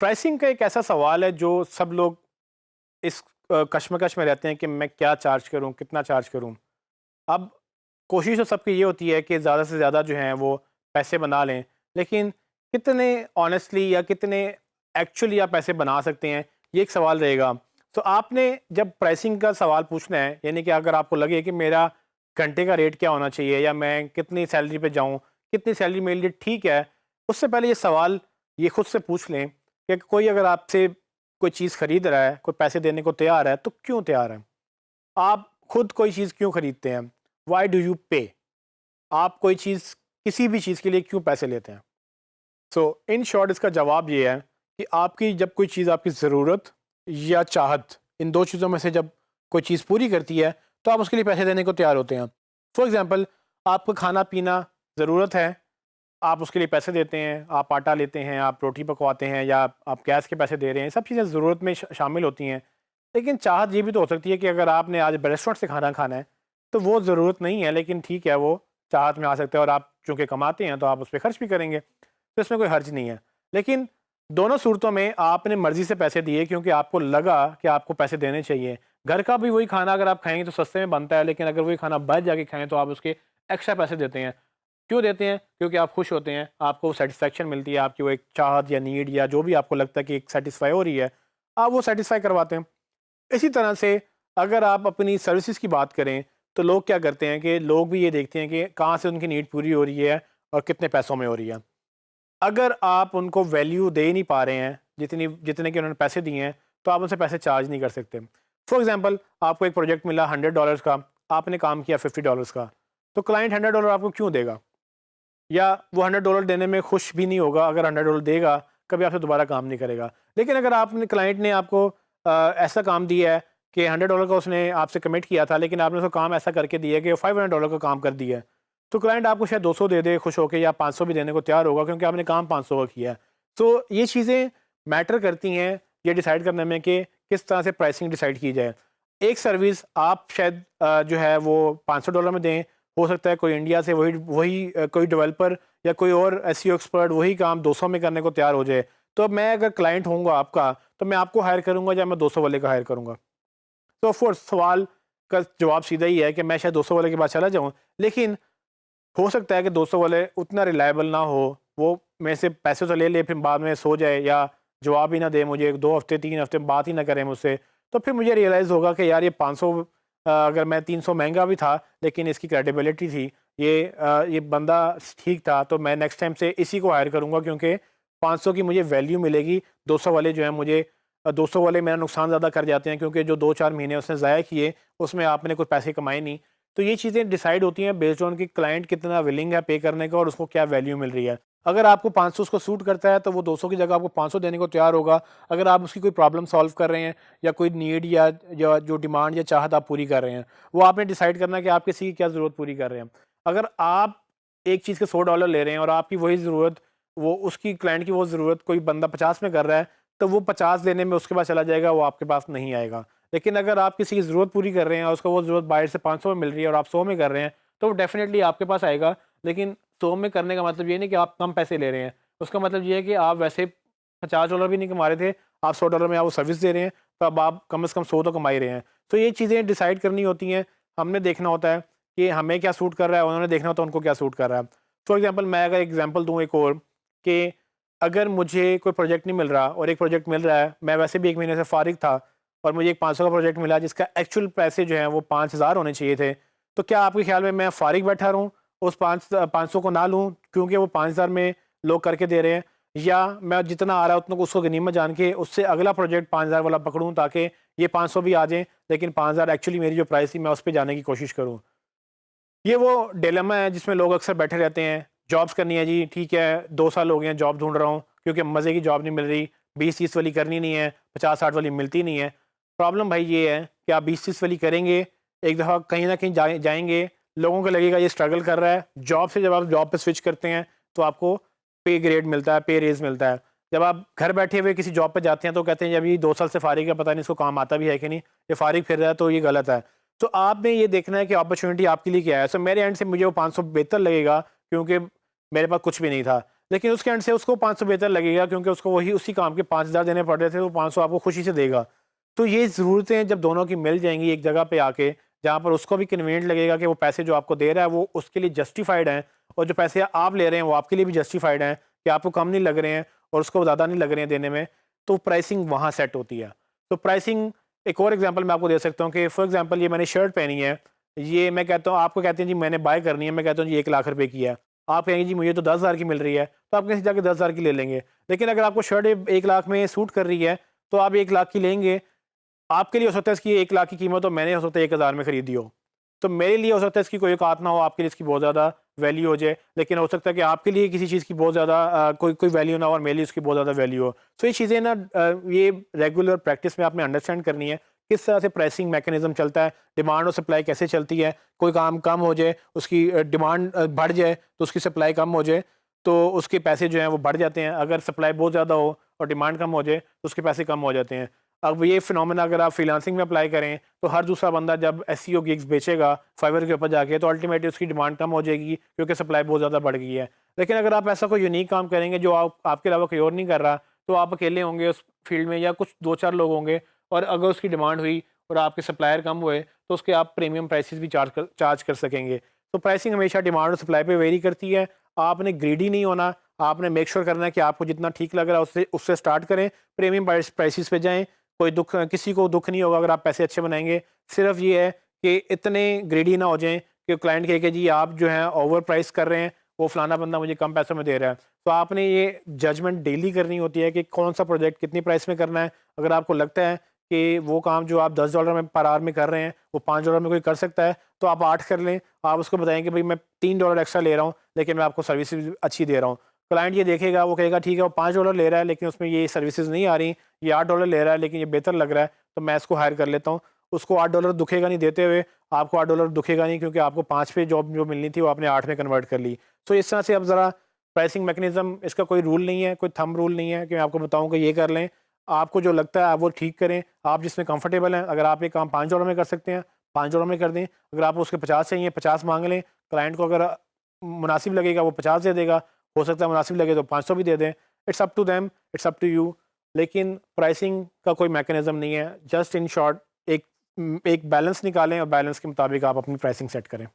Pricing का एक ऐसा सवाल है जो सब लोग इस कश्मकश में रहते हैं कि मैं क्या चार्ज करूं, कितना चार्ज करूं। अब कोशिश तो सबकी ये होती है कि ज़्यादा से ज़्यादा जो है वो पैसे बना लें, लेकिन कितने ऑनेस्टली या कितने एक्चुअली आप पैसे बना सकते हैं, ये एक सवाल रहेगा। तो आपने जब प्राइसिंग का सवाल पूछना है, यानी कि अगर आपको लगे कि मेरा घंटे का रेट क्या होना चाहिए या मैं कितनी सैलरी पे जाऊँ, कितनी सैलरी मेरे लिए ठीक है, उससे पहले ये सवाल ये खुद से पूछ लें कि कोई अगर आपसे कोई चीज़ खरीद रहा है, कोई पैसे देने को तैयार है, तो क्यों तैयार है? आप खुद कोई चीज़ क्यों खरीदते हैं? व्हाई डू यू पे? आप कोई चीज़ किसी भी चीज़ के लिए क्यों पैसे लेते हैं? सो इन शॉर्ट इसका जवाब ये है कि आपकी जब कोई चीज़ आपकी ज़रूरत या चाहत, इन 2 चीज़ों में से जब कोई चीज़ पूरी करती है, तो आप उसके लिए पैसे देने को तैयार होते हैं। फॉर एग्ज़ाम्पल, आपको खाना-पीना ज़रूरत है, आप उसके लिए पैसे देते हैं, आप आटा लेते हैं, आप रोटी पकवाते हैं या आप गैस के पैसे दे रहे हैं, सब चीज़ें ज़रूरत में शामिल होती हैं। लेकिन चाहत ये भी तो हो सकती है कि अगर आपने आज रेस्टोरेंट से खाना खाना है, तो वो ज़रूरत नहीं है, लेकिन ठीक है, वो चाहत में आ सकता है और आप चूँकि कमाते हैं, तो आप उस पे खर्च भी करेंगे, तो इसमें कोई हर्ज नहीं है। लेकिन दोनों सूरतों में आपने मर्ज़ी से पैसे दिए क्योंकि आपको लगा कि आपको पैसे देने चाहिए। घर का भी वही खाना अगर आप खाएँगे तो सस्ते में बनता है, लेकिन अगर वही खाना बाहर जाके खाएँ, तो आप उसके एक्स्ट्रा पैसे देते हैं। क्यों देते हैं? क्योंकि आप खुश होते हैं, आपको सैटिस्फैक्शन मिलती है, आपकी वो एक चाहत या नीड या जो भी आपको लगता है कि एक सैटिस्फाई हो रही है, आप वो सैटिस्फाई करवाते हैं। इसी तरह से अगर आप अपनी सर्विसेज़ की बात करें, तो लोग क्या करते हैं कि लोग भी ये देखते हैं कि कहाँ से उनकी नीड पूरी हो रही है और कितने पैसों में हो रही है। अगर आप उनको वैल्यू दे नहीं पा रहे हैं, जितनी जितने के उन्होंने पैसे दिए हैं, तो आप उनसे पैसे चार्ज नहीं कर सकते। फॉर एग्ज़ाम्पल, आपको एक प्रोजेक्ट मिला $100 का, आपने काम किया $50 का, तो क्लाइंट $100 आपको क्यों देगा? या वो $100 देने में खुश भी नहीं होगा, अगर $100 देगा, कभी आपसे दोबारा काम नहीं करेगा। लेकिन अगर आपने क्लाइंट ने आपको ऐसा काम दिया है कि $100 का उसने आपसे कमिट किया था, लेकिन आपने उसको काम ऐसा करके दिया है कि $500 का काम कर दिया है, तो क्लाइंट आपको शायद 200 दे दे खुश होके या 500 भी देने को तैयार होगा क्योंकि आपने काम 500 का किया है। तो ये चीज़ें मैटर करती हैं ये डिसाइड करने में कि किस तरह से प्राइसिंग डिसाइड की जाए। एक सर्विस आप शायद जो है वो $500 में दें, हो सकता है कोई इंडिया से वही वही कोई डेवलपर या कोई और एसईओ एक्सपर्ट वही काम 200 में करने को तैयार हो जाए। तो अब मैं अगर क्लाइंट होऊँगा आपका, तो मैं आपको हायर करूँगा या मैं 200 वाले का हायर करूँगा? तो ऑफ कोर्स सवाल का जवाब सीधा ही है कि मैं शायद 200 वाले के पास चला जाऊँ, लेकिन हो सकता है कि 200 वाले उतना रिलायबल ना हो, वो मेरे से पैसे तो ले ले फिर बाद में सो जाए या जवाब ही ना दे मुझे 2 हफ्ते 3 हफ्ते बात ही ना करे मुझसे। तो फिर मुझे रियलाइज़ होगा कि यार ये 500 अगर मैं 300 महँगा भी था लेकिन इसकी क्रेडिबिलिटी थी, ये बंदा ठीक था, तो मैं नेक्स्ट टाइम से इसी को हायर करूँगा क्योंकि 500 की मुझे वैल्यू मिलेगी। 200 वाले जो हैं मुझे 200 वाले मेरा नुकसान ज़्यादा कर जाते हैं क्योंकि जो 2-4 महीने उसने ज़ाया किए, उसमें आपने कुछ पैसे कमाए नहीं। तो ये चीज़ें डिसाइड होती हैं बेस्ड ऑन कि क्लाइंट कितना विलिंग है पे करने का और उसको क्या वैल्यू मिल रही है। अगर आपको 500 उसको सूट करता है तो वो 200 की जगह आपको 500 देने को तैयार होगा। अगर आप उसकी कोई प्रॉब्लम सॉल्व कर रहे हैं या कोई नीड या जो डिमांड या चाहत आप पूरी कर रहे हैं, वो आपने डिसाइड करना है कि आप किसी की क्या ज़रूरत पूरी कर रहे हैं। अगर आप एक चीज़ के $100 ले रहे हैं और आपकी वही ज़रूरत वो उसकी क्लाइंट की वो ज़रूरत कोई बंदा 50 में कर रहा है, तो वो 50 देने में उसके पास चला जाएगा, वो आपके पास नहीं आएगा। लेकिन अगर आप किसी की ज़रूरत पूरी कर रहे हैं और उसको वो ज़रूरत बाहर से 500 में मिल रही है और आप 100 में कर रहे हैं, तो वो डेफ़िनेटली आपके पास आएगा। लेकिन 100 में करने का मतलब ये नहीं कि आप कम पैसे ले रहे हैं। उसका मतलब ये है कि आप वैसे $50 भी नहीं कमा रहे थे, आप $100 में आप वो सर्विस दे रहे हैं, तो अब आप कम से कम 100 तो कमा ही रहे हैं। तो ये चीज़ें डिसाइड करनी होती हैं, हमने देखना होता है कि हमें क्या सूट कर रहा है, उन्होंने देखना होता है उनको क्या सूट कर रहा है। फॉर एग्ज़ाम्पल मैं अगर एग्ज़ाम्पल दूँ एक और कि अगर मुझे कोई प्रोजेक्ट नहीं मिल रहा और एक प्रोजेक्ट मिल रहा है, मैं वैसे भी 1 महीने से फ़ारिग था और मुझे एक 500 का प्रोजेक्ट मिला जिसका एक्चुअल पैसे जो हैं वो 5000 होने चाहिए थे। तो क्या आपके ख़्याल में मैं फ़ारिग बैठा रहूँ, उस 500 को ना लूँ क्योंकि वो 5000 में लोग करके दे रहे हैं, या मैं जितना आ रहा है उतना को उसको गनीमत जान के उससे अगला प्रोजेक्ट 5000 वाला पकड़ूँ ताकि ये 500 भी आ जाएँ, लेकिन 5000 एक्चुअली मेरी जो प्राइस थी मैं उस पे जाने की कोशिश करूँ। ये वो डिलेमा है जिसमें लोग अक्सर बैठे रहते हैं। जॉब्स करनी है जी, ठीक है, 2 साल हो गए हैं जॉब ढूँढ रहा हूँ क्योंकि मज़े की जॉब नहीं मिल रही, 20-30 वाली करनी नहीं है, 50-60 वाली मिलती नहीं है। प्रॉब्लम भाई ये है कि आप 20-30 वाली करेंगे, एक दफ़ा कहीं न कहीं जाएँगे, लोगों को लगेगा ये स्ट्रगल कर रहा है। जॉब से जब आप जॉब पे स्विच करते हैं, तो आपको पे ग्रेड मिलता है, पे रेज़ मिलता है। जब आप घर बैठे हुए किसी जॉब पे जाते हैं, तो कहते हैं, "जी, अभी 2 साल से फ़ारिग है, पता नहीं इसको काम आता भी है कि नहीं? ये फ़ारिग फिर रहा है, तो ये गलत है।" तो आपने ये देखना है कि अपॉर्चुनिटी आपके लिए क्या है। सो मेरे एंड से मुझे वो 500 बेहतर लगेगा क्योंकि मेरे पास कुछ भी नहीं था। लेकिन उसके एंड से उसको 500 बेहतर लगेगा, क्योंकि उसको वही उसी काम के 5000 देने पड़ रहे थे, तो 500 आपको खुशी से देगा। तो ये ज़रूरतें जब दोनों की मिल जाएंगी एक जगह पे आके, जहाँ पर उसको भी कन्वीनियंट लगेगा कि वो पैसे जो आपको दे रहा है वो उसके लिए जस्टिफाइड हैं, और जो पैसे आप ले रहे हैं वो आपके लिए भी जस्टिफाइड हैं, कि आपको कम नहीं लग रहे हैं और उसको ज़्यादा नहीं लग रहे हैं देने में, तो प्राइसिंग वहाँ सेट होती है। तो प्राइसिंग, एक और एग्जांपल मैं आपको दे सकता हूँ कि फॉर एग्जांपल ये मैंने शर्ट पहनी है, ये मैं कहता हूँ, आपको कहते हैं जी मैंने बाय करनी है, मैं कहता हूँ जी 1 लाख रुपए की है। आप कहेंगे जी मुझे तो 10,000 की मिल रही है, तो आप कहीं से जाके 10,000 की ले लेंगे। लेकिन अगर आपको शर्ट 1 लाख में सूट कर रही है, तो आप 1 लाख की लेंगे। आपके लिए हो सकता है इसकी 1 लाख की कीमत हो, मैंने हो सकता है 1,000 में खरीदी हो। तो मेरे लिए हो सकता है इसकी कोई औकात ना हो, आपके लिए इसकी बहुत ज़्यादा वैल्यू हो जाए। लेकिन हो सकता है कि आपके लिए किसी चीज़ की बहुत ज़्यादा कोई कोई वैल्यू ना हो और मेरे लिए उसकी बहुत ज़्यादा वैल्यू हो। तो ये चीज़ें ना ये रेगुलर प्रैक्टिस में आपने अंडरस्टैंड करनी है, किस तरह से प्राइसिंग मैकेनिज़्म चलता है, डिमांड और सप्लाई कैसे चलती है। कोई काम कम हो जाए, उसकी डिमांड बढ़ जाए, तो उसकी सप्लाई कम हो जाए, तो उसके पैसे जो हैं वो बढ़ जाते हैं। अगर सप्लाई बहुत ज़्यादा हो और डिमांड कम हो जाए, तो उसके पैसे कम हो जाते हैं। अब ये फिनोमेना अगर आप फ्रीलांसिंग में अप्लाई करें, तो हर दूसरा बंदा जब एसईओ गिग्स बेचेगा फाइवर के ऊपर जाके, तो अल्टीमेटली उसकी डिमांड कम हो जाएगी, क्योंकि सप्लाई बहुत ज़्यादा बढ़ गई है। लेकिन अगर आप ऐसा कोई यूनिक काम करेंगे जो आपके अलावा कोई और नहीं कर रहा, तो आप अकेले होंगे उस फील्ड में, या कुछ 2-4 लोग होंगे, और अगर उसकी डिमांड हुई और आपके सप्लायर कम हुए, तो उसके आप प्रीमियम प्राइसेस भी चार्ज कर सकेंगे। तो प्राइसिंग हमेशा डिमांड और सप्लाई पे वेरी करती है। आपने ग्रीडी नहीं होना, आपने मेक श्योर करना है कि आपको जितना ठीक लग रहा है उससे उससे स्टार्ट करें, प्रीमियम प्राइसेस पे जाएँ। कोई दुःख, किसी को दुःख नहीं होगा अगर आप पैसे अच्छे बनाएँगे। सिर्फ़ ये है कि इतने ग्रीडी ना हो जाएँ कि क्लाइंट कहे कि जी आप जो हैं ओवर प्राइस कर रहे हैं, वो फलाना बंदा मुझे कम पैसों में दे रहा है। तो आपने ये जजमेंट डेली करनी होती है कि कौन-सा प्रोजेक्ट कितनी प्राइस में करना है। अगर आपको लगता है कि वो काम जो आप $10 में पर आवर में कर रहे हैं, वो $5 में कोई कर सकता है, तो आप 8 कर लें। आप उसको बताएँ कि भई मैं $3 एक्स्ट्रा ले रहा हूँ, लेकिन मैं आपको सर्विसेज़ अच्छी दे रहा हूँ। क्लाइंट ये देखेगा, वो कहेगा ठीक है वो $5 ले रहा है, लेकिन उसमें ये सर्विसेज़ नहीं आ रही, ये $8 ले रहा है, लेकिन ये बेहतर लग रहा है, तो मैं इसको हायर कर लेता हूँ। उसको $8 दुखेगा नहीं देते हुए, आपको $8 दुखेगा नहीं, क्योंकि आपको 5 पे जॉब जो मिलनी थी वो आपने 8 में कन्वर्ट कर ली। तो इस तरह से अब ज़रा प्राइसिंग मैकेनिज़्म, इसका कोई रूल नहीं है, कोई थंब रूल नहीं है कि मैं आपको बताऊँ कि ये कर लें। आपको जो लगता है आप वो ठीक करें, आप जिसमें कंफर्टेबल हैं। अगर आप ये काम $5 में कर सकते हैं, $5 में कर दें। अगर आपको उसके 50 चाहिए, 50 माँग लें। क्लाइंट को अगर मुनासिब लगेगा वो 50 दे देगा, हो सकता है मुनासिब लगे तो 500 भी दे दें। It's up to them, it's up to you. लेकिन प्राइसिंग का कोई मैकेनिज़्म नहीं है। जस्ट इन शॉर्ट एक एक बैलेंस निकालें और बैलेंस के मुताबिक आप अपनी प्राइसिंग सेट करें।